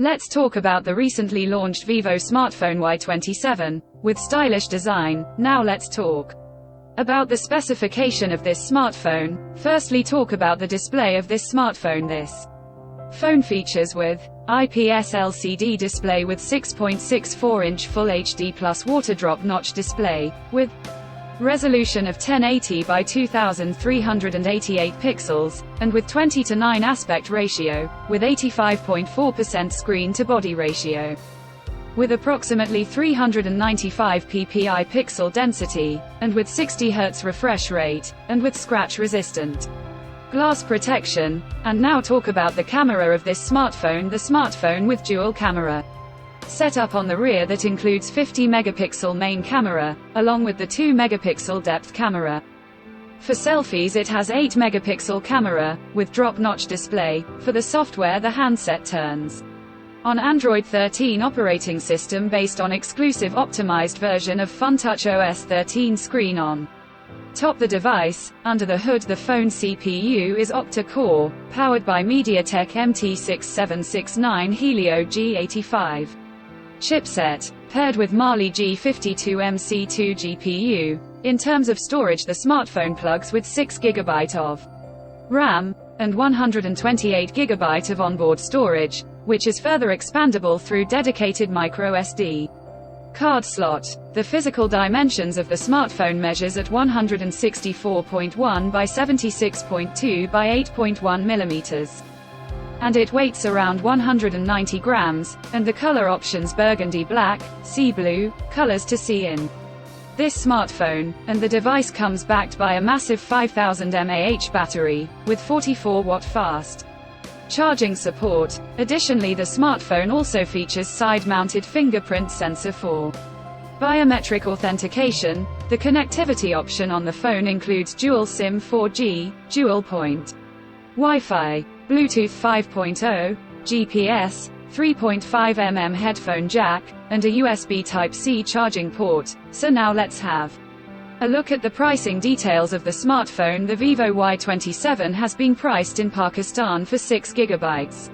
Let's talk about the recently launched Vivo smartphone Y27, with stylish design. Now let's talk about the specification of this smartphone. Firstly, talk about the display of this smartphone. This phone features with IPS LCD display with 6.64-inch Full HD plus water drop notch display, with resolution of 1080 by 2388 pixels, and with 20:9 aspect ratio, with 85.4% screen-to-body ratio. With approximately 395 ppi pixel density, and with 60 Hz refresh rate, and with scratch-resistant glass protection. And now talk about the camera of this smartphone. The smartphone with dual camera setup on the rear that includes 50 megapixel main camera, along with the 2 megapixel depth camera. For selfies it has 8 megapixel camera, with drop notch display. For the software, the handset turns on Android 13 operating system based on exclusive optimized version of FunTouch OS 13 screen on top the device. Under the hood, the phone CPU is octa-core, powered by MediaTek MT6769 Helio G85 chipset, paired with Mali G52 MC2 GPU. In terms of storage, the smartphone plugs with 6 GB of RAM, and 128 GB of onboard storage, which is further expandable through dedicated microSD card slot. The physical dimensions of the smartphone measures at 164.1 by 76.2 by 8.1 mm. And it weighs around 190 grams, and the color options burgundy black, sea blue, colors to see in this smartphone, and the device comes backed by a massive 5000 mAh battery, with 44-watt fast charging support. Additionally, the smartphone also features side-mounted fingerprint sensor for biometric authentication. The connectivity option on the phone includes dual SIM 4G, dual point Wi-Fi, Bluetooth 5.0, GPS, 3.5 mm headphone jack, and a USB Type-C charging port. So now let's have a look at the pricing details of the smartphone. The Vivo Y27 has been priced in Pakistan for 6 GB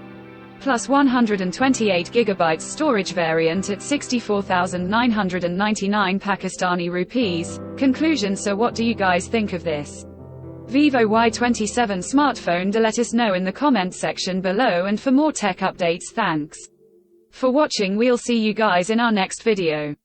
plus 128 GB storage variant at 64,999 Pakistani rupees. Conclusion: so what do you guys think of this Vivo Y27 smartphone? Let us know in the comment section below, and for more tech updates, thanks for watching. We'll see you guys in our next video.